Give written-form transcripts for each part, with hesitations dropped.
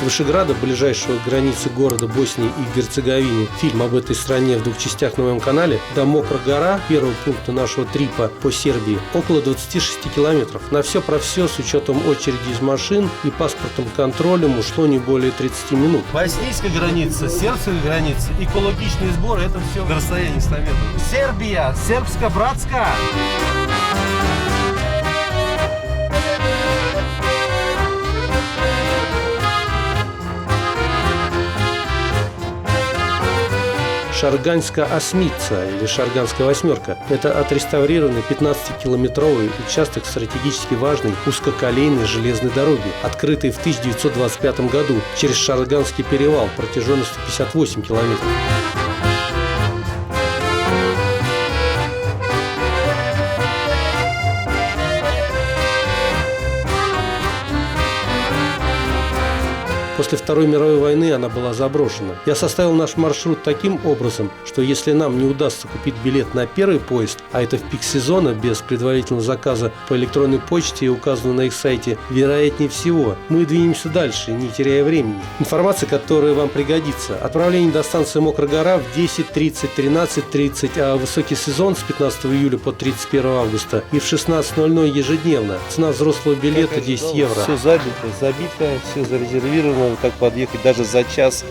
Вышеграда, ближайшего к границе города Боснии и Герцеговины, фильм об этой стране в 2 частях на моем канале, до Мокра гора, первого пункта нашего трипа по Сербии, около 26 километров. На все про все, с учетом очереди из машин и паспортным контролем, ушло не более 30 минут. Боснийская граница, сербская граница, экологичный сбор, это все на расстоянии 100 метров. Сербия, сербско-братская! Шарганская осьмица или Шарганская восьмерка – это отреставрированный 15-километровый участок стратегически важной узкоколейной железной дороги, открытый в 1925 году через Шарганский перевал протяженностью 58 километров. После Второй мировой войны она была заброшена. Я составил наш маршрут таким образом, что если нам не удастся купить билет на первый поезд, а это в пик сезона, без предварительного заказа по электронной почте и указанного на их сайте, вероятнее всего, мы двинемся дальше, не теряя времени. Информация, которая вам пригодится. Отправление до станции Мокрая гора в 10:30, 13:30, а высокий сезон с 15 июля по 31 августа и в 16:00 ежедневно. Цена взрослого билета 10 евро. Все забито, все зарезервировано. Так подъехать даже за час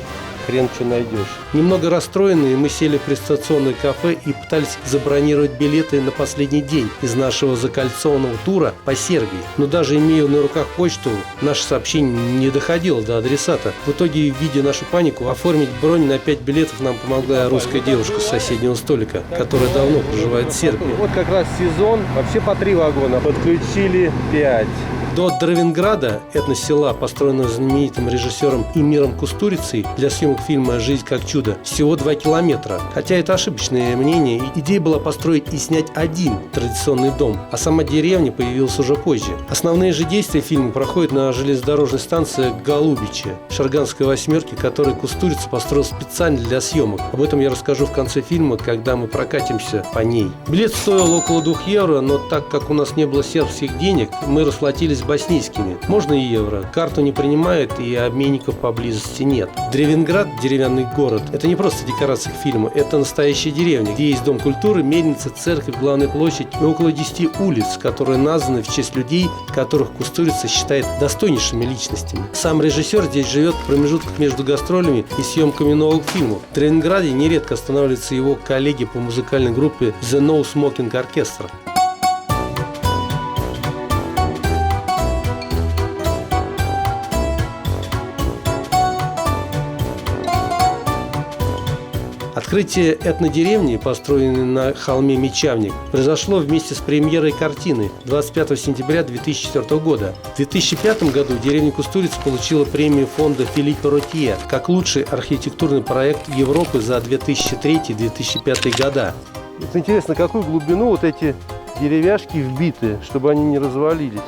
хрен что найдешь. Немного расстроенные, мы сели в престационное кафе и пытались забронировать билеты на последний день из нашего закольцованного тура по Сербии. Но даже имея на руках почту, наше сообщение не доходило до адресата. В итоге, видя нашу панику, оформить бронь на 5 билетов нам помогла русская девушка с соседнего столика, которая давно проживает в Сербии. Вот как раз сезон, вообще по 3 вагона, подключили 5. До Дравинграда, этносела, построенного знаменитым режиссером Эмиром Кустурицей для съемок фильма «Жизнь как чудо», всего 2 километра. Хотя это ошибочное мнение, идея была построить и снять один традиционный дом, а сама деревня появилась уже позже. Основные же действия фильма проходят на железнодорожной станции Голубичи, Шарганской восьмерки, которую Кустурица построил специально для съемок. Об этом я расскажу в конце фильма, когда мы прокатимся по ней. Билет стоил около 2 евро, но так как у нас не было сербских денег, мы расплатились боснийскими. Можно и евро. Карту не принимают и обменников поблизости нет. Древенград, деревянный город, это не просто декорация к фильму, это настоящая деревня, где есть дом культуры, мельница, церковь, главная площадь и около 10 улиц, которые названы в честь людей, которых Кустурица считает достойнейшими личностями. Сам режиссер здесь живет в промежутках между гастролями и съемками новых фильмов. В Древенграде нередко останавливаются его коллеги по музыкальной группе The No Smoking Orchestra. Открытие этнодеревни, построенной на холме Мечавник, произошло вместе с премьерой картины 25 сентября 2004 года. В 2005 году деревня Кустурица получила премию фонда Филиппо Ротье как лучший архитектурный проект Европы за 2003-2005 года. Вот интересно, какую глубину вот эти деревяшки вбиты, чтобы они не развалились.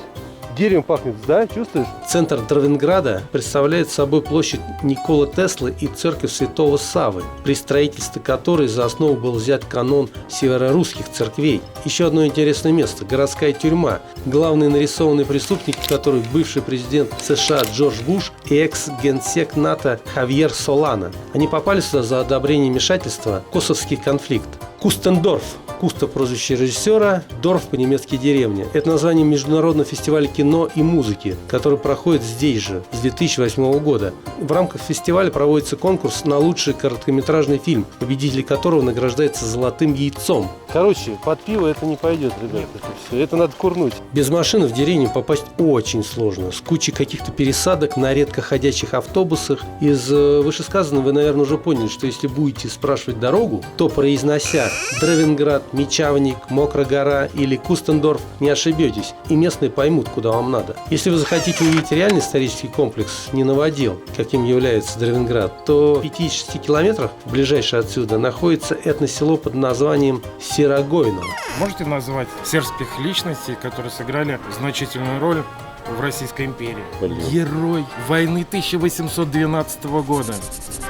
Деревом пахнет, да? Чувствуешь? Центр Древенграда представляет собой площадь Николы Теслы и церковь Святого Саввы, при строительстве которой за основу был взят канон северорусских церквей. Еще одно интересное место – городская тюрьма. Главные нарисованные преступники, которые бывший президент США Джордж Буш и экс-генсек НАТО Хавьер Солана. Они попали сюда за одобрение вмешательства в косовский конфликт. Кустендорф. Куста – прозвище режиссера, Дорф по-немецки деревня. Это название международного фестиваля кино и музыки, который проходит здесь же, с 2008 года. В рамках фестиваля проводится конкурс на лучший короткометражный фильм, победитель которого награждается золотым яйцом. Короче, под пиво это не пойдет, ребята. Это надо курнуть. Без машины в деревню попасть очень сложно, с кучей каких-то пересадок на редко ходячих автобусах. Из вышесказанного вы, наверное, уже поняли, что если будете спрашивать дорогу, то, произнося Древенград, Мечавник, Мокрая гора или Кустендорф, не ошибетесь, и местные поймут, куда вам надо. Если вы захотите увидеть реальный исторический комплекс, не новодел, каким является Древенград, то в 5-6 километрах, ближайшее отсюда, находится этносело под названием Сераговино. Можете назвать сербских личностей, которые сыграли значительную роль в Российской империи? Герой войны 1812 года.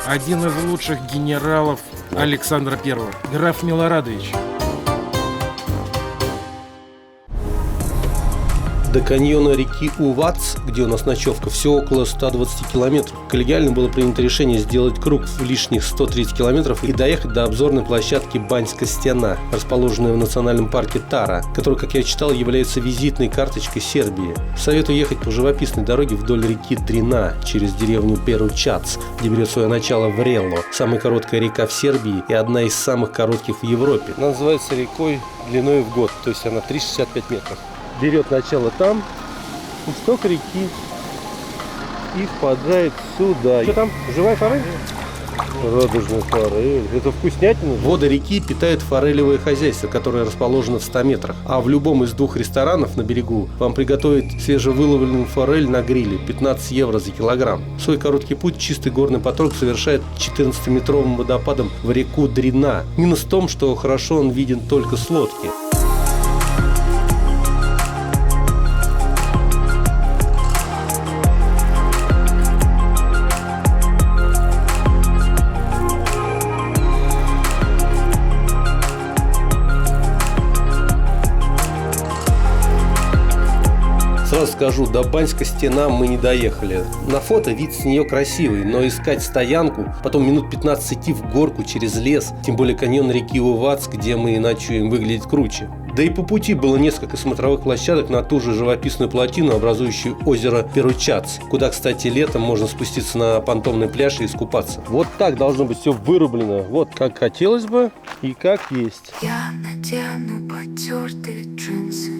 Один из лучших генералов Александра I. Граф Милорадович. До каньона реки Увац, где у нас ночевка, всего около 120 километров. Коллегиально было принято решение сделать круг в лишних 130 километров и доехать до обзорной площадки Баньская стена, расположенная в национальном парке Тара, который, как я читал, является визитной карточкой Сербии. Советую ехать по живописной дороге вдоль реки Дрина через деревню Перучац, где берет свое начало Врело, самая короткая река в Сербии и одна из самых коротких в Европе. Она называется рекой длиной в год, то есть она 365 метров. Берет начало там, исток реки и впадает сюда. Что там? Живая форель? Радужная форель. Это вкуснятина? Воды реки питает форелевое хозяйство, которое расположено в 100 метрах. А в любом из двух ресторанов на берегу вам приготовят свежевыловленную форель на гриле 15 евро за килограмм. Свой короткий путь чистый горный поток совершает 14-метровым водопадом в реку Дрина. Минус в том, что хорошо он виден только с лодки. Сразу скажу, до Баньской стена мы не доехали. На фото вид с нее красивый, но искать стоянку, потом минут 15 идти в горку через лес, тем более каньон реки Увац, где мы ночуем, выглядит круче. Да и по пути было несколько смотровых площадок на ту же живописную плотину, образующую озеро Перучац, куда, кстати, летом можно спуститься на понтонный пляж и искупаться. Вот так должно быть все вырублено. Вот как хотелось бы и как есть. Я надену потертые джинсы,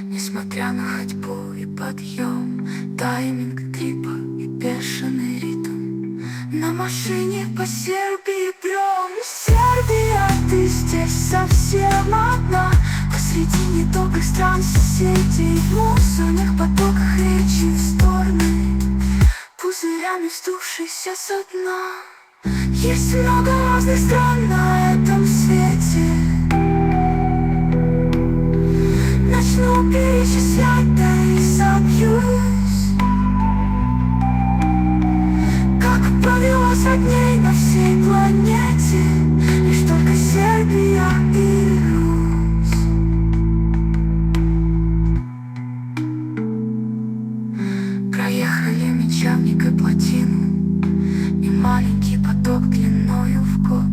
несмотря на ходьбу и подъем, тайминг трипа и бешеный ритм. На машине по Сербии прям. Сербия, ты здесь совсем одна, посреди недобрых стран соседей, в мусорных потоках речи в стороны, пузырями вздувшиеся со дна. Есть много разных стран на этом свете. Начну перечислять, да и собьюсь. Как провела 100 дней на всей планете, лишь только Сербия и Русь. Проехали Мечавник и плотину, и маленький поток длиною в год,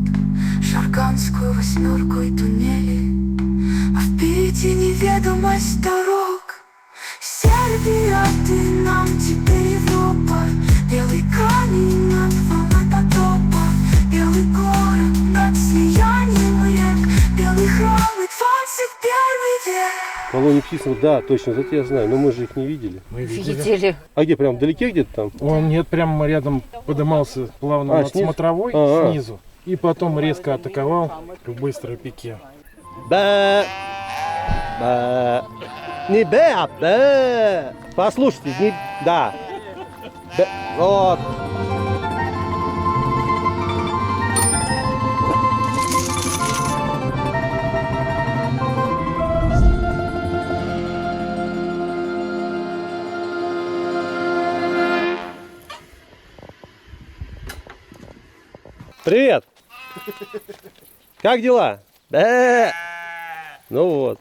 Шарганскую восьмерку и туннели, а впереди неведомость дорог. Сербия, ты нам теперь Европа, белый камень над волной потопа, белый город над слиянием рек, белый храм и 21 век. Колония птиц, да, точно, это я знаю, но мы же их не видели. Мы Видели. А где, прям вдалеке где-то там? Он нет, прямо рядом подымался плавно над снизу? смотровой снизу. И потом резко атаковал в быстрой пике. Ба. Не бе, а бе. Послушайте, не... Да. Бе. Вот. Привет! Как дела? Бе. Ну вот.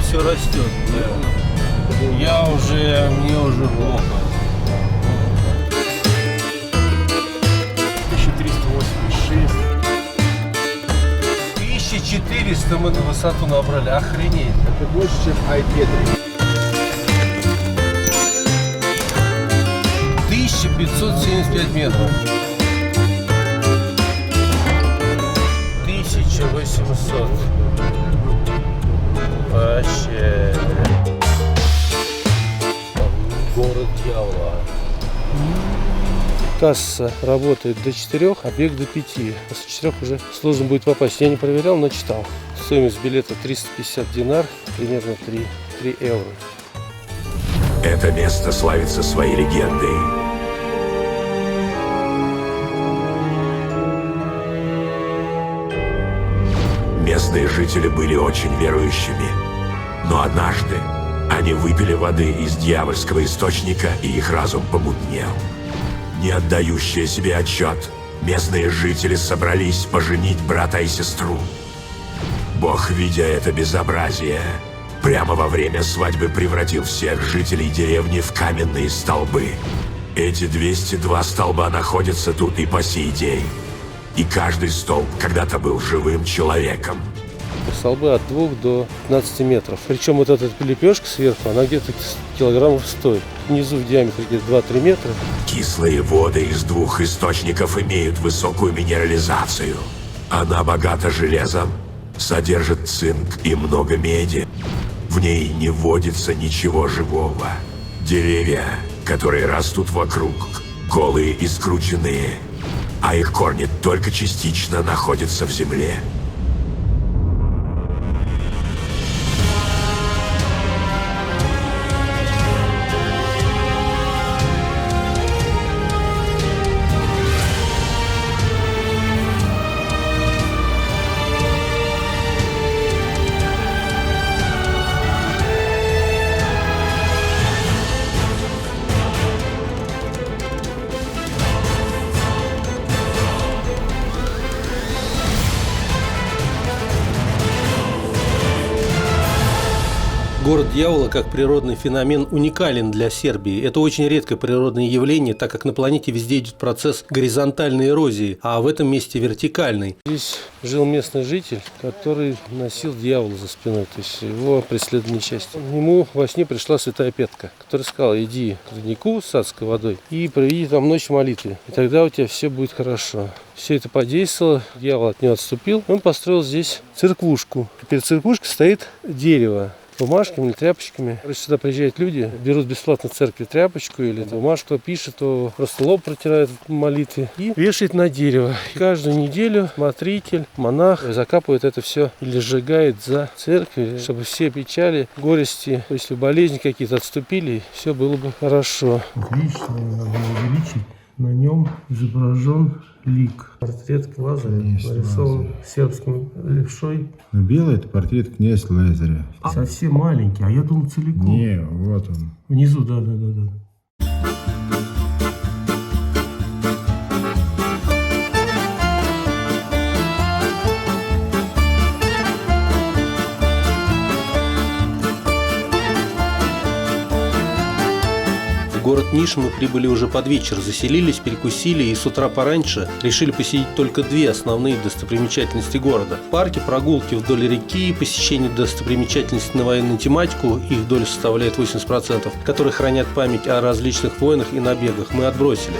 Все растет. Мне уже плохо. 1386. 1400 мы на высоту набрали. Охренеть. Это больше, чем Айпетри. 1575 метров. 1800. Вообще. Город дьявола. Касса работает до 4, а бег до 5. После 4 уже сложно будет попасть. Я не проверял, но читал. Стоимость билета 350 динар, примерно 3 евро. Это место славится своей легендой. Местные жители были очень верующими. Но однажды они выпили воды из дьявольского источника, и их разум помутнел. Не отдающие себе отчет, местные жители собрались поженить брата и сестру. Бог, видя это безобразие, прямо во время свадьбы превратил всех жителей деревни в каменные столбы. Эти 202 столба находятся тут и по сей день. И каждый столб когда-то был живым человеком. Столбы от 2 до 15 метров. Причем вот эта лепешка сверху, она где-то килограммов стоит. Внизу в диаметре где-то 2-3 метра. Кислые воды из 2 источников имеют высокую минерализацию. Она богата железом, содержит цинк и много меди. В ней не водится ничего живого. Деревья, которые растут вокруг, голые и скрученные, а их корни только частично находятся в земле. Город дьявола как природный феномен уникален для Сербии. Это очень редкое природное явление, так как на планете везде идет процесс горизонтальной эрозии, а в этом месте вертикальный. Здесь жил местный житель, который носил дьявола за спиной, то есть его преследовали несчастье. Ему во сне пришла святая Петка, которая сказала: иди к роднику с адской водой и проведи там ночь молитвы, и тогда у тебя все будет хорошо. Все это подействовало, дьявол от него отступил, он построил здесь церквушку. Перед церквушкой стоит дерево. Бумажками или тряпочками. Сюда приезжают люди, берут бесплатно в церкви тряпочку или бумажку, кто пишет, то просто лоб протирает в молитве и вешает на дерево. И каждую неделю смотритель, монах закапывает это все или сжигает за церковь, чтобы все печали, горести, если болезни какие-то отступили, все было бы хорошо. Видите, надо увеличить. На нем изображен лик. Портрет Лазаря, нарисован сербским левшой. Но белый — это портрет князя Лазаря. Совсем маленький, а я думал целиком. Не, вот он. Внизу, да. В город Ниш мы прибыли уже под вечер, заселились, перекусили и с утра пораньше решили посетить только 2 основные достопримечательности города. Парки, прогулки вдоль реки, посещение достопримечательностей на военную тематику, их доля составляет 80%, которые хранят память о различных войнах и набегах, мы отбросили.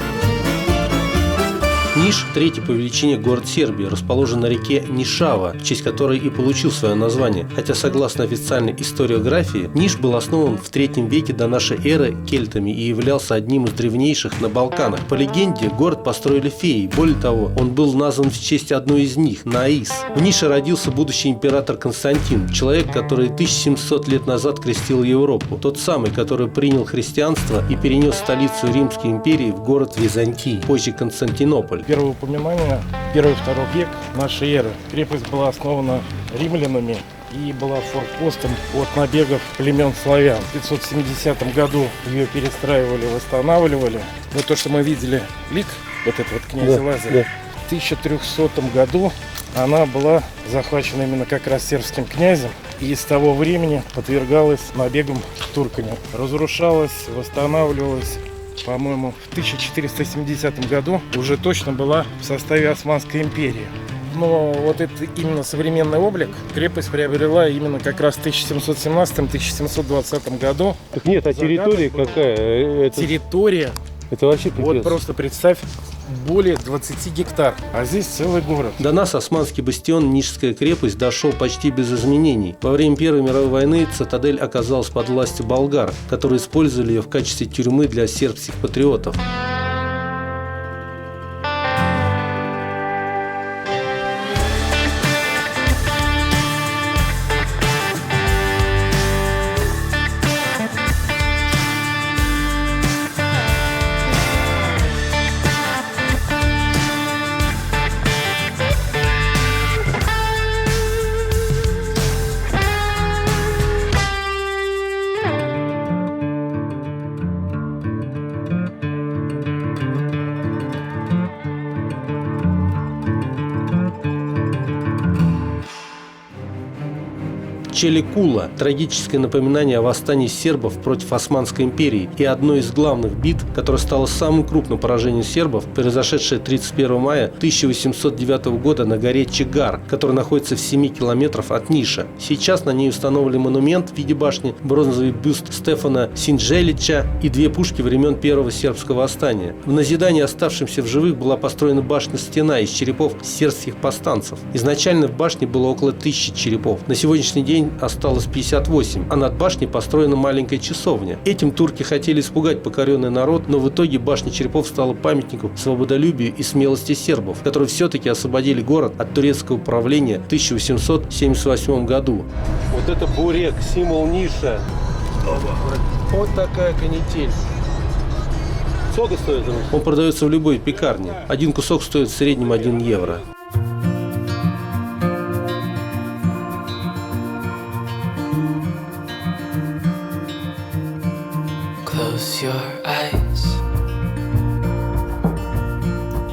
Ниш – 3-й по величине город Сербии, расположен на реке Нишава, в честь которой и получил свое название. Хотя, согласно официальной историографии, Ниш был основан в 3 веке до нашей эры кельтами и являлся одним из древнейших на Балканах. По легенде, город построили феи. Более того, он был назван в честь одной из них – Наис. В Нише родился будущий император Константин, человек, который 1700 лет назад крестил Европу. Тот самый, который принял христианство и перенес столицу Римской империи в город Византии, позже Константинополь. Первое упоминание 1-2 век нашей эры. Крепость была основана римлянами и была форпостом от набегов племен славян. В 570 году ее перестраивали, восстанавливали. Вот то, что мы видели, лик вот этого вот князя Лазаря. В 1300 году она была захвачена именно как раз сербским князем. И с того времени подвергалась набегам турками. Разрушалась, восстанавливалась. По-моему, в 1470 году уже точно была в составе Османской империи. Но вот это именно современный облик крепость приобрела именно как раз в 1717-1720 году. Так нет, а территория какая? Территория, Это вообще пипец. вот просто представь, более 20 гектар, а здесь целый город. До нас османский бастион Нишская крепость дошел почти без изменений. Во время Первой мировой войны цитадель оказалась под властью болгар, которые использовали ее в качестве тюрьмы для сербских патриотов. Ущелье Кула – трагическое напоминание о восстании сербов против Османской империи и одной из главных битв, которая стала самым крупным поражением сербов, произошедшее 31 мая 1809 года на горе Чигар, которая находится в 7 километрах от Ниша. Сейчас на ней установлен монумент в виде башни, бронзовый бюст Стефана Синджелича и 2 пушки времен Первого сербского восстания. В назидание оставшимся в живых была построена башня-стена из черепов сербских повстанцев. Изначально в башне было около 1000 черепов. На сегодняшний день осталось 58, а над башней построена маленькая часовня. Этим турки хотели испугать покоренный народ, но в итоге башня черепов стала памятником свободолюбию и смелости сербов, которые все-таки освободили город от турецкого правления в 1878 году. Вот это бурек, символ Ниша. Вот такая канитель. Сколько стоит? Он продается в любой пекарне. Один кусок стоит в среднем 1 евро. Close your eyes.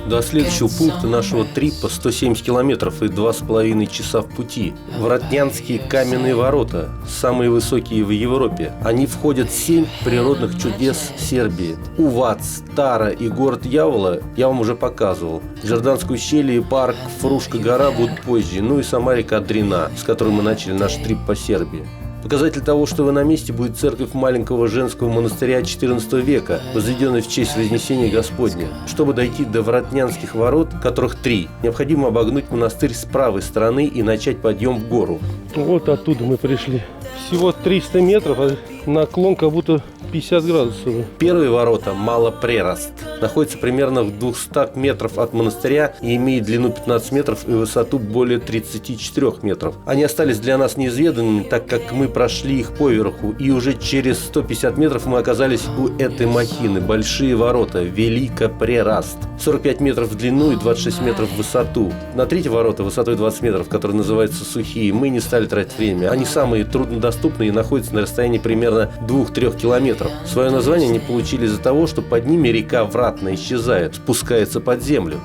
До следующего пункта нашего трипа 170 километров и 2,5 часа в пути. Воротнянские каменные ворота, самые высокие в Европе. Они входят в 7 природных чудес Сербии. Увац, Тара и город Явола я вам уже показывал. Джерданское ущелье и парк Фрушка гора будут позже. Ну и сама река Дрина, с которой мы начали наш трип по Сербии. Показатель того, что вы на месте, будет церковь маленького женского монастыря XIV века, возведенная в честь Вознесения Господня. Чтобы дойти до Воротнянских ворот, которых 3, необходимо обогнуть монастырь с правой стороны и начать подъем в гору. Вот оттуда мы пришли. Всего 300 метров, а наклон как будто 50 градусов. Первые ворота, Малопрераст, находятся примерно в 200 метров от монастыря и имеют длину 15 метров и высоту более 34 метров. Они остались для нас неизведанными, так как мы прошли их поверху, и уже через 150 метров мы оказались у этой махины, большие ворота, Великопрераст. 45 метров в длину и 26 метров в высоту. На третьи ворота высотой 20 метров, которые называются Сухие, мы не стали тратить время. Они самые труднодоступные и находятся на расстоянии примерно 2-3 километров. Свое название они получили из-за того, что под ними река Вратна исчезает, спускается под землю.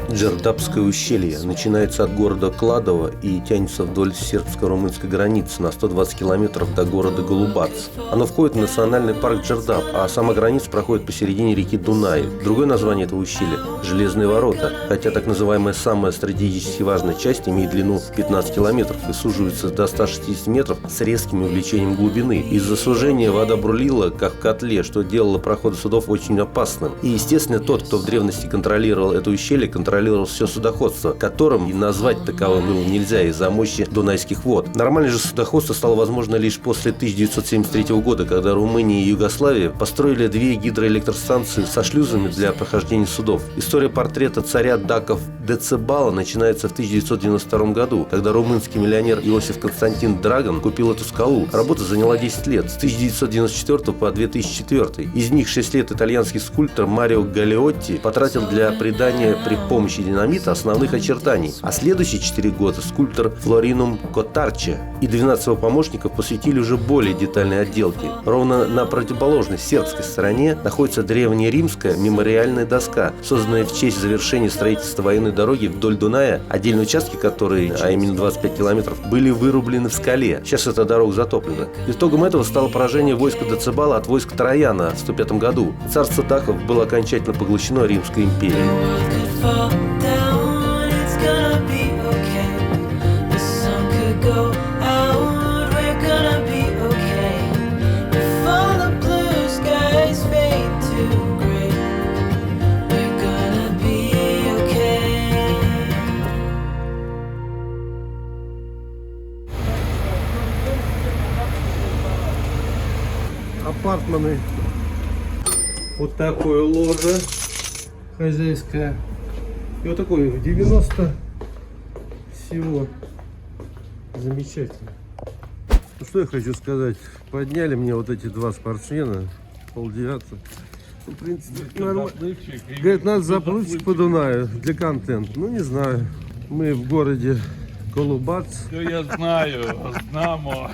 Джердапское ущелье начинается от города Кладово и тянется вдоль сербско-румынской границы на 120 километров до города Голубац. Оно входит в национальный парк Джердап, а сама граница проходит посередине реки Дунай. Другое название этого ущелья – Железные ворота, хотя так называемая самая стратегически важная часть имеет длину 15 километров и суживается до 160 метров с резким увеличением глубины. Из-за сужения вода бурлила, как в котле, что делало проход судов очень опасным. И, естественно, тот, кто в древности контролировал это ущелье, контролировал все судоходство, которым и назвать таковым было нельзя из-за мощи дунайских вод. Нормальное же судоходство стало возможно лишь после 1973 года, когда Румыния и Югославия построили 2 гидроэлектростанции со шлюзами для прохождения судов. История портрета царя даков Децебала начинается в 1992 году, когда румынский миллионер Иосиф Константин Драган купил эту скалу. Работа заняла 10 лет, с 1994 по 2004. Из них 6 лет итальянский скульптор Марио Галиотти потратил для придания при помощи динамита основных очертаний, а следующие 4 года скульптор Флоринум Котарче и 12 его помощников посвятили уже более детальной отделке. Ровно на противоположной сербской стороне находится древнеримская мемориальная доска, созданная в честь завершения строительства военной дороги вдоль Дуная, отдельные участки которой, а именно 25 километров, были вырублены в скале. Сейчас эта дорога затоплена. Итогом этого стало поражение войска Децебала от войск Трояна в 105 году. Царство даков было окончательно поглощено Римской империей. Апартманы. Вот такое ложе хозяйское. И вот такой 90 всего. Замечательно. Ну что я хочу сказать. Подняли мне вот эти 2 спортсмена. 8:30. В принципе, нормально. Говорит, надо заплыть по Дунаю для контента. Ну не знаю. Мы в городе Голубац. Я знаю, знамо.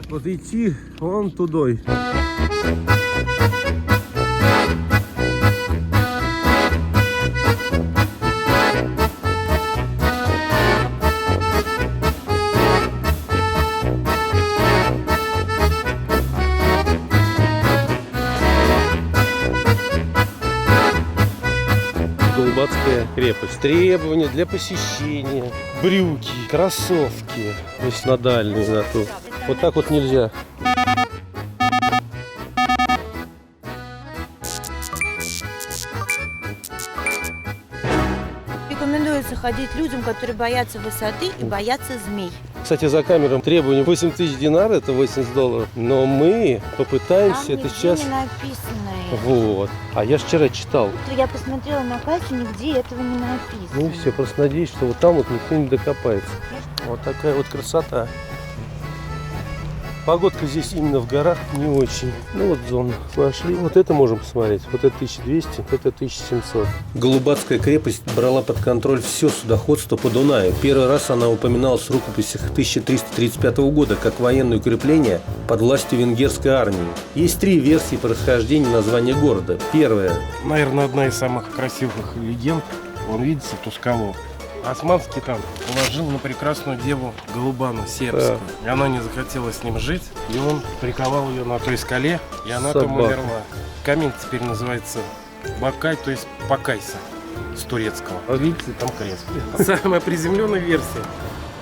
Вот идти вон тудой. Голубацкая крепость. Требования для посещения. Брюки, кроссовки. То есть на дальнюю высоту. Вот так вот нельзя. Рекомендуется ходить людям, которые боятся высоты и боятся змей. Кстати, за камером требования 8 тысяч динар, это $80. Но мы попытаемся Там это нигде сейчас... не написано. Вот. А я ж вчера читал. Я посмотрела на карте, нигде этого не написано. Ну и все, просто надеюсь, что вот там вот никто не докопается. Вот такая вот красота. Погодка здесь именно в горах не очень. Ну вот зона. Пошли. Вот это можем посмотреть. Вот это 1200, это 1700. Голубацкая крепость брала под контроль все судоходство по Дунаю. Первый раз она упоминалась в рукописях 1335 года как военное укрепление под властью венгерской армии. Есть три версии происхождения названия города. Первая. Наверное, одна из самых красивых легенд. Вон, видите, ту скалу. Османский там положил на прекрасную деву Голубану сербскую. И она не захотела с ним жить. И он приковал ее на той скале, и она там умерла. Камень теперь называется Бакай, то есть покайся с турецкого. А видите, там крест. Самая приземленная версия.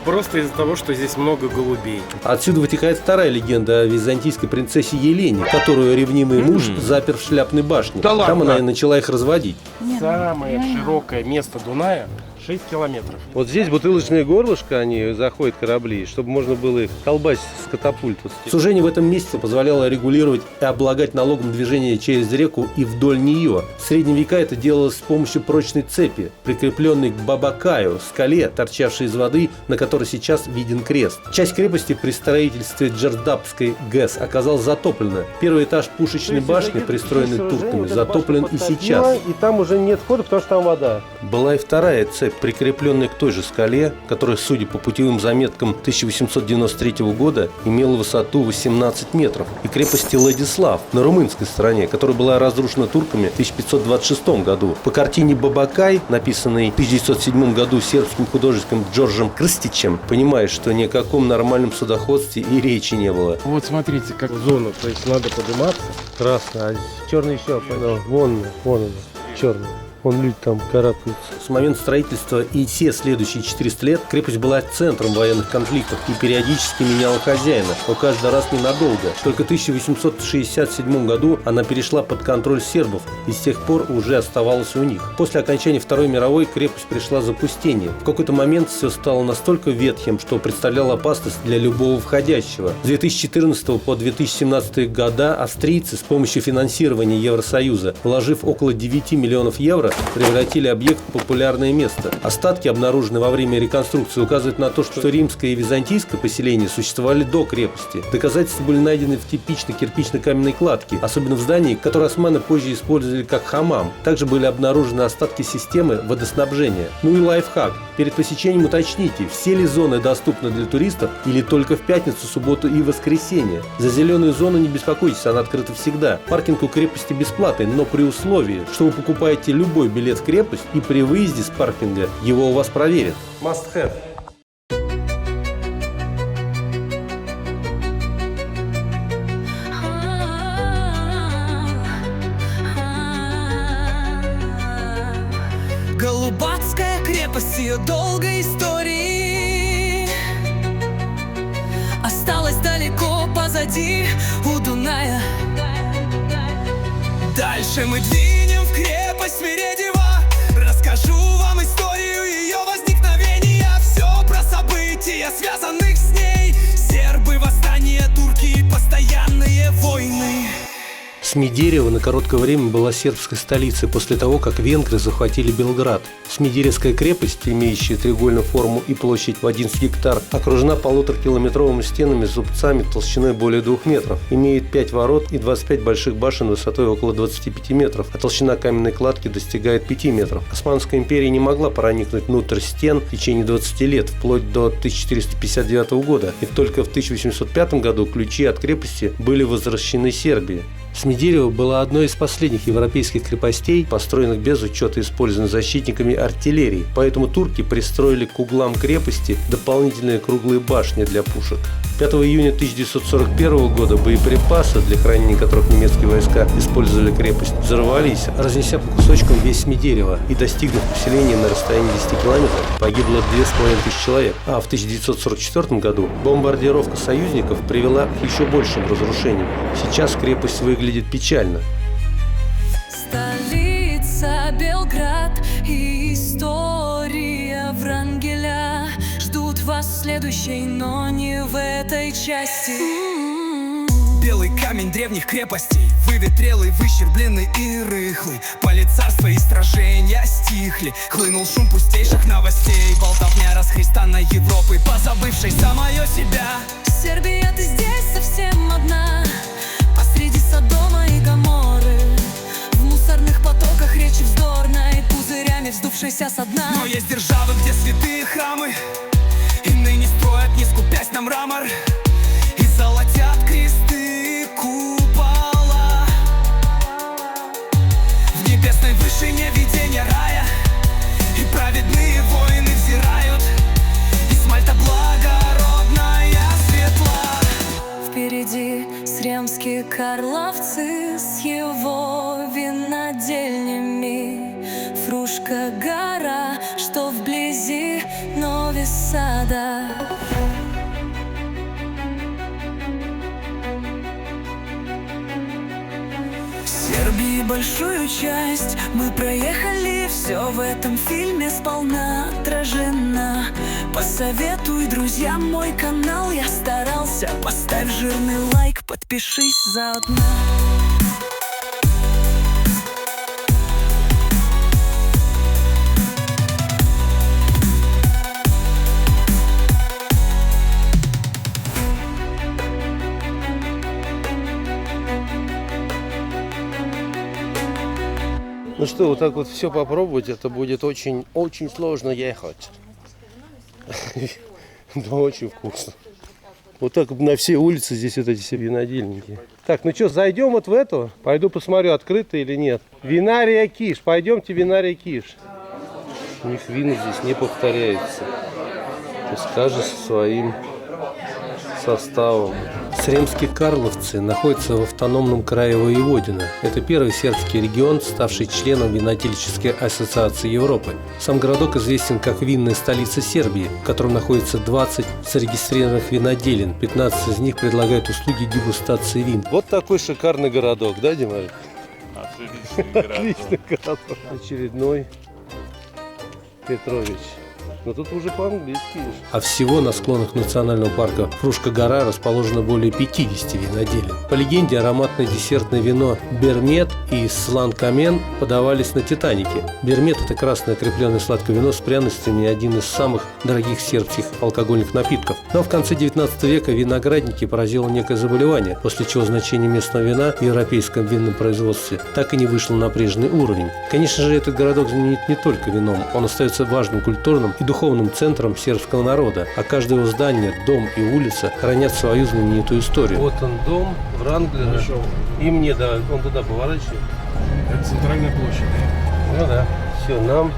Просто из-за того, что здесь много голубей. Отсюда вытекает вторая легенда о византийской принцессе Елене, которую ревнимый муж запер в шляпной башне. Да ладно? Там она и начала их разводить. Самое широкое место Дуная 6 километров. Вот здесь бутылочное горлышко, они заходят корабли, чтобы можно было их колбасить с катапульт. Сужение в этом месте позволяло регулировать и облагать налогом движение через реку и вдоль нее. В средние века это делалось с помощью прочной цепи, прикрепленной к Бабакаю, скале, торчавшей из воды, на которой сейчас виден крест. Часть крепости при строительстве Джардапской ГЭС оказалась затоплена. Первый этаж пушечной башни, пристроенный турками, затоплен и сейчас. И там уже нет входа, потому что там вода. Была и вторая цепь, прикрепленная к той же скале, которая, судя по путевым заметкам 1893 года, имела высоту 18 метров, и крепости Владислав на румынской стороне, которая была разрушена турками в 1526 году. По картине «Бабакай», написанной в 1907 году сербским художником Джорджем Крстичем, понимаешь, что ни о каком нормальном судоходстве и речи не было. Вот смотрите, как зона, то есть надо подниматься. Красный, а черный еще, вон он, черный. Вон люди там карабкаются. С момента строительства и все следующие 400 лет крепость была центром военных конфликтов и периодически меняла хозяина, но каждый раз ненадолго. Только в 1867 году она перешла под контроль сербов и с тех пор уже оставалась у них. После окончания Второй мировой крепость пришла в запустение. В какой-то момент все стало настолько ветхим, что представляло опасность для любого входящего. С 2014 по 2017 года австрийцы с помощью финансирования Евросоюза, вложив около 9 миллионов евро, превратили объект в популярное место. Остатки, обнаруженные во время реконструкции, указывают на то, что римское и византийское поселение существовали до крепости. Доказательства были найдены в типичной кирпично-каменной кладке, особенно в здании, которое османы позже использовали как хамам. Также были обнаружены остатки системы водоснабжения. Ну и лайфхак. Перед посещением уточните, все ли зоны доступны для туристов или только в пятницу, субботу и воскресенье. За зеленую зону не беспокойтесь, она открыта всегда. Паркинг у крепости бесплатный, но при условии, что вы покупаете любой билет в крепость и при выезде с паркинга его у вас проверят. Must have. Голубацкая крепость, ее долгой истории осталась далеко позади у Дуная. Дальше мы двинем в крепость Мередева. Расскажу вам историю ее возникновения. Все про события, связанных с ней. Сербы, восстания, турки, постоянные войны. Смедерево на короткое время была сербской столицей после того, как венгры захватили Белград. Смедеревская крепость, имеющая треугольную форму и площадь в 11 гектар, окружена 1,5-километровыми стенами с зубцами толщиной более 2 метров, имеет 5 ворот и 25 больших башен высотой около 25 метров, а толщина каменной кладки достигает 5 метров. Османская империя не могла проникнуть внутрь стен в течение 20 лет, вплоть до 1459 года, и только в 1805 году ключи от крепости были возвращены Сербии. Смедерево было одной из последних европейских крепостей, построенных без учета использования защитниками артиллерии, поэтому турки пристроили к углам крепости дополнительные круглые башни для пушек. 5 июня 1941 года боеприпасы, для хранения которых немецкие войска использовали крепость, взорвались, разнеся по кусочкам весь Смедерево, и, достигнув поселения на расстоянии 10 километров, погибло 2500 человек. А в 1944 году бомбардировка союзников привела к еще большим разрушениям. Сейчас крепость выглядит печально. Столица Белград и история Врангеля ждут вас следующей, но не в этой части. Белый камень древних крепостей, выветрелый, выщербленный и рыхлый. Поле царства и сражения стихли, хлынул шум пустейших новостей. Болтовня расхристанной Европы, позабывшей самое себя. Сербия, ты здесь совсем одна, посреди Содома и Гоморры. В мусорных потоках речи вздорной, пузырями вздувшейся со дна. Но есть державы, где святые храмы и ныне строят, не скупясь на мрамор, и золотят кресты купола. В небесной вышине видение рая, и праведные воины взирают, и Смальта благородная светла. Впереди сремские карловцы с его винодельнями, Фрушка гора, что вблизи Нови Сада. Сербии большую часть мы проехали, все в этом фильме сполна отражено. Посоветуй друзьям мой канал, я старался. Поставь жирный лайк, подпишись заодно. Ну что, вот так вот все попробовать, это будет очень сложно ехать. Но очень вкусно. Вот так на все улицы здесь вот эти все винодельники. Так, ну что, зайдем вот в эту? Пойду посмотрю, открыто или нет. Винария Киш, пойдемте Винария Киш. У них вина здесь не повторяется. То есть каждый со своим составом. Сремские Карловцы находятся в автономном крае Воеводина. Это первый сербский регион, ставший членом Винодельческой ассоциации Европы. Сам городок известен как винная столица Сербии, в котором находится 20 зарегистрированных виноделин. 15 из них предлагают услуги дегустации вин. Вот такой шикарный городок, да, Димарик? Отличный городок. Очередной Петрович. Но тут уже по-английски. А всего на склонах национального парка Фрушка-гора расположено более 50 виноделин. По легенде, ароматное десертное вино Бермет и Слан-Камен подавались на Титанике. Бермет – это красное крепленное сладкое вино с пряностями и один из самых дорогих сербских алкогольных напитков. Но в конце 19 века виноградники поразило некое заболевание, после чего значение местного вина в европейском винном производстве так и не вышло на прежний уровень. Конечно же, этот городок знаменит не только вином, он остается важным культурным и духовным центром сербского народа, а каждое его здание, дом и улица хранят свою знаменитую историю. Вот он дом Вранглера. И мне, да, он туда поворачивает. Это центральная площадь. Ну да. Все, нам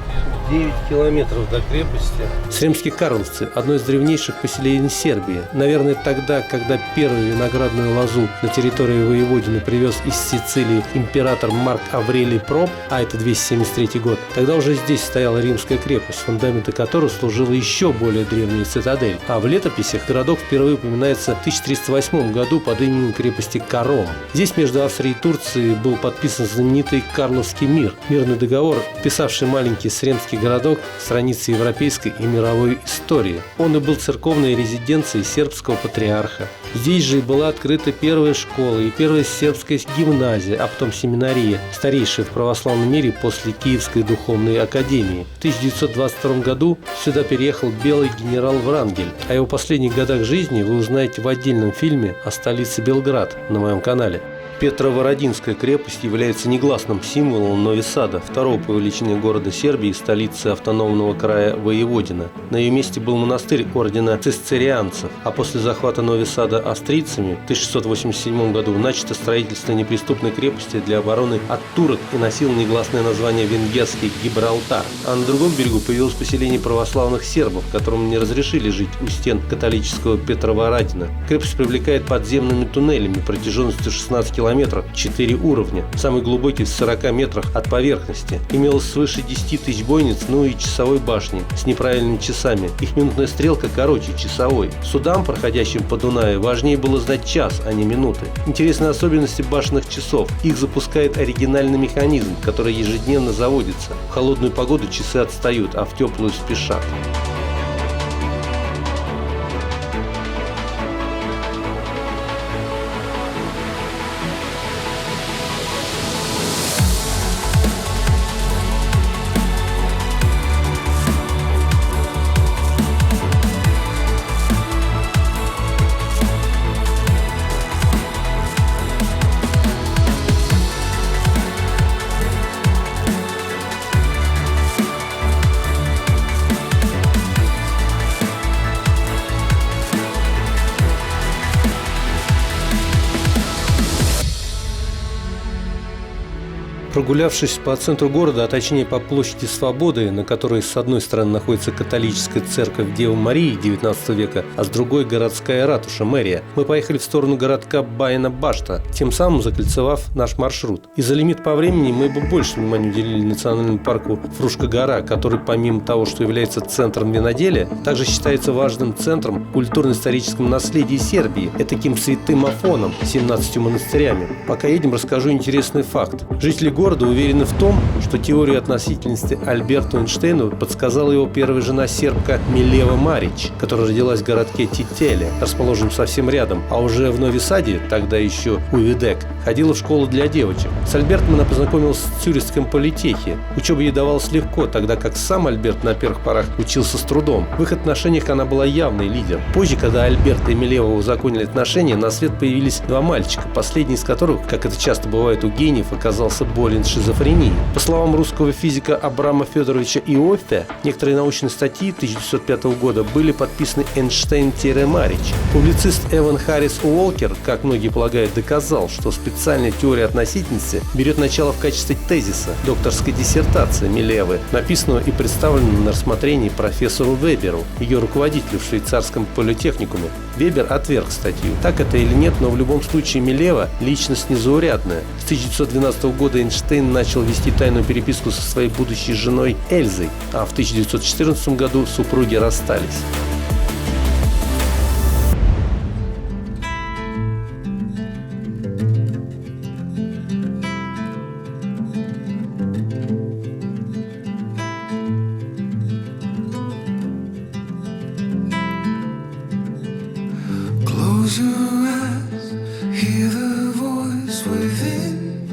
9 километров до крепости. Сремские Карловцы – одно из древнейших поселений Сербии. Наверное, тогда, когда первую виноградную лозу на территории Воеводины привез из Сицилии император Марк Аврелий Проб, а это 273 год, тогда уже здесь стояла римская крепость, фундаменты которой служила еще более древняя цитадель. А в летописях городок впервые упоминается в 1308 году под именем крепости Каром. Здесь между Австрией и Турцией был подписан знаменитый Карловский мир, мирный договор, вписавший маленький Сремский городок в страницы европейской и мировой истории. Он и был церковной резиденцией сербского патриарха. Здесь же и была открыта первая школа и первая сербская гимназия, а потом семинария, старейшая в православном мире после Киевской духовной академии. В 1922 году сюда переехал белый генерал Врангель. О его последних годах жизни вы узнаете в отдельном фильме о столице Белград на моем канале. Петровородинская крепость является негласным символом Нови Сада, второго по величине города Сербии и столицы автономного края Воеводина. На ее месте был монастырь ордена цистерианцев, а после захвата Нови Сада австрийцами в 1687 году начато строительство неприступной крепости для обороны от турок и носил негласное название венгерский Гибралтар. А на другом берегу появилось поселение православных сербов, которым не разрешили жить у стен католического Петровородина. Крепость привлекает подземными туннелями протяженностью 16 километров, 4 уровня, самый глубокий в 40 метрах от поверхности. Имелось свыше 10 тысяч бойниц, ну и часовой башни с неправильными часами. Их минутная стрелка короче часовой. Судам, проходящим по Дунаю, важнее было знать час, а не минуты. Интересные особенности башенных часов. Их запускает оригинальный механизм, который ежедневно заводится. В холодную погоду часы отстают, а в теплую спешат. Прогулявшись по центру города, а точнее по площади Свободы, на которой с одной стороны находится католическая церковь Девы Марии XIX века, а с другой городская ратуша, мэрия, мы поехали в сторону городка Баяна-Башта, тем самым закольцевав наш маршрут. Из-за лимита по времени мы бы больше внимания уделили национальному парку Фрушка-гора, который помимо того, что является центром виноделия, также считается важным центром культурно-исторического наследия Сербии, этаким святым Афоном, 17 монастырями. Пока едем, расскажу интересный факт. Жители города уверены в том, что теорию относительности Альберту Эйнштейну подсказала его первая жена сербка Милева Марич, которая родилась в городке Тителе, расположенном совсем рядом, а уже в Нови Саде, тогда еще Увидек, ходила в школу для девочек. С Альбертом она познакомилась в Цюрихском политехе. Учеба ей давалась легко, тогда как сам Альберт на первых порах учился с трудом. В их отношениях она была явный лидер. Позже, когда Альберт и Милева узаконили отношения, на свет появились два мальчика, последний из которых, как это часто бывает у гениев, оказался болен шизофренией. По словам русского физика Абрама Федоровича Иоффе, некоторые научные статьи 1905 года были подписаны Эйнштейн-Марич. Публицист Эван Харрис Уолкер, как многие полагают, доказал, что специальная теория относительности берет начало в качестве тезиса докторской диссертации Милевы, написанного и представленного на рассмотрении профессору Веберу, ее руководителю в швейцарском политехникуме. Вебер отверг статью. Так это или нет, но в любом случае Милева – личность незаурядная. С 1912 года Эйнштейн начал вести тайную переписку со своей будущей женой Эльзой, а в 1914 году супруги расстались. Close your eyes, hear the voice within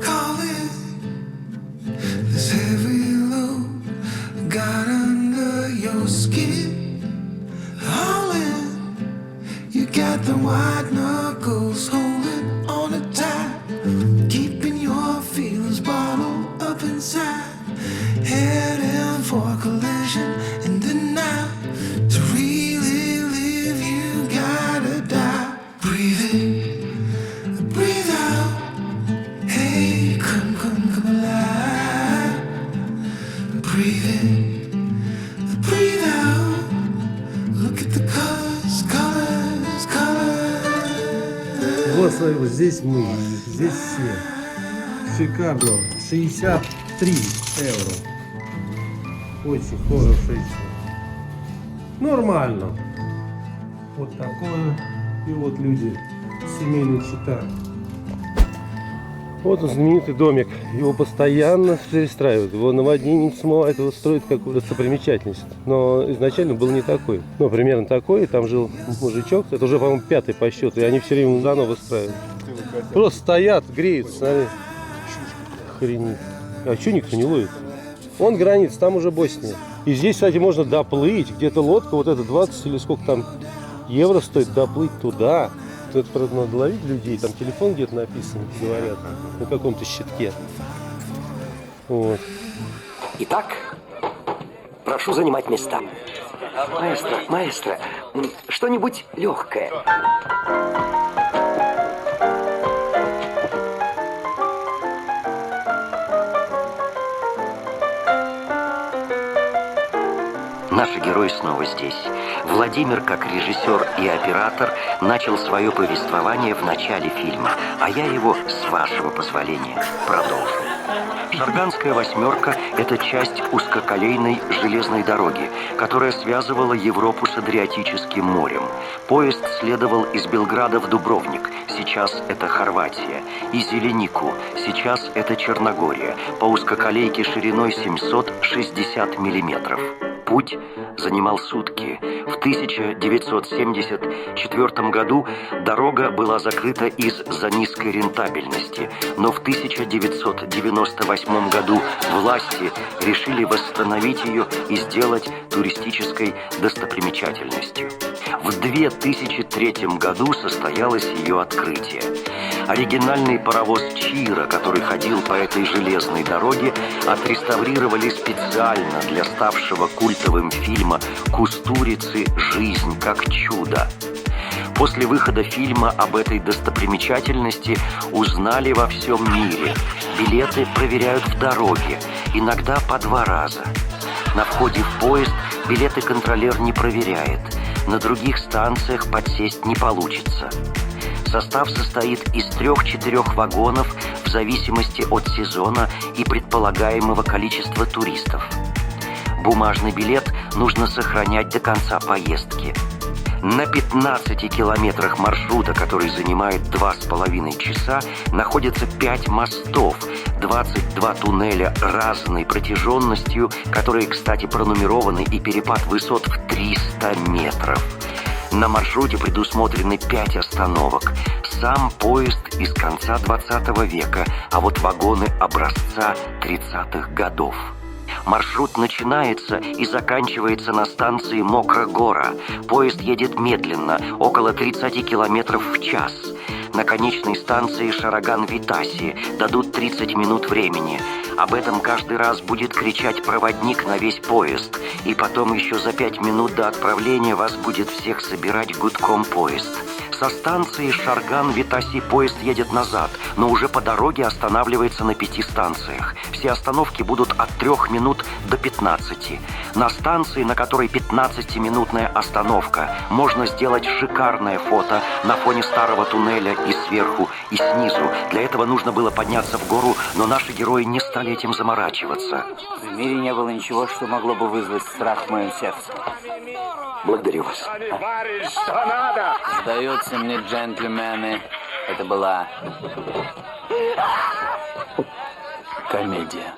calling. This heavy load got under your skin. All in, you got the white knuckles holding on it tight, keeping your feelings bottled up inside. Heading for a collision in the night. To really live, you gotta die. Breathe in, breathe out. Hey, come alive. Breathe in, breathe out. Look at the colors. Вот здесь мы, здесь все. Шикарно. 63 евро. Очень хороший. Нормально. Вот такое. И вот люди, семейные счета. Вот он, знаменитый домик. Его постоянно перестраивают. Его наводнение смывает, его строят как достопримечательность. Но изначально был не такой. Ну, примерно такой. Там жил мужичок. Это уже, по-моему, 5-й по счету. И они все время заново выстраивают. Просто стоят, греются, смотри. Охренеть. А что никто не ловит? Вон граница, там уже Босния. И здесь, кстати, можно доплыть. Где-то лодка, вот это 20 или сколько там евро стоит доплыть туда. Это, правда, надо ловить людей. Там телефон где-то написан, говорят, на каком-то щитке. Вот. Итак, прошу занимать места. Маэстро, что-нибудь легкое. Наши герои снова здесь. Владимир, как режиссер и оператор, начал свое повествование в начале фильма, а я его, с вашего позволения, продолжу. Шарганская восьмерка – это часть узкоколейной железной дороги, которая связывала Европу с Адриатическим морем. Поезд следовал из Белграда в Дубровник, сейчас это Хорватия, и Зеленику, сейчас это Черногория, по узкоколейке шириной 760 миллиметров. Путь занимал сутки. В 1974 году дорога была закрыта из-за низкой рентабельности, но в 1998 году власти решили восстановить ее и сделать туристической достопримечательностью. В 2003 году состоялось ее открытие. Оригинальный паровоз Чира, который ходил по этой железной дороге, отреставрировали специально для ставшего культовым фильма «Кустурицы. Жизнь как чудо». После выхода фильма об этой достопримечательности узнали во всем мире. Билеты проверяют в дороге, иногда по 2 раза. На входе в поезд билеты контролер не проверяет. На других станциях подсесть не получится. Состав состоит из 3-4 вагонов в зависимости от сезона и предполагаемого количества туристов. Бумажный билет нужно сохранять до конца поездки. На 15 километрах маршрута, который занимает 2,5 часа, находится 5 мостов, 22 туннеля разной протяженностью, которые, кстати, пронумерованы, и перепад высот в 300 метров. На маршруте предусмотрены 5 остановок. Сам поезд из конца 20 века, а вот вагоны образца 30-х годов. Маршрут начинается и заканчивается на станции Мокра-Гора. Поезд едет медленно, около 30 километров в час. На конечной станции Шараган-Витаси дадут 30 минут времени. Об этом каждый раз будет кричать проводник на весь поезд. И потом еще за 5 минут до отправления вас будет всех собирать гудком поезд. Со станции Шарган-Витаси поезд едет назад, но уже по дороге останавливается на 5 станциях. Все остановки будут от 3 минут до 15. На станции, на которой 15-минутная остановка, можно сделать шикарное фото на фоне старого туннеля и сверху, и снизу. Для этого нужно было подняться в гору, но наши герои не стали этим заморачиваться. В мире не было ничего, что могло бы вызвать страх в моем сердце. Благодарю вас. Сдается мне, джентльмены, это была комедия.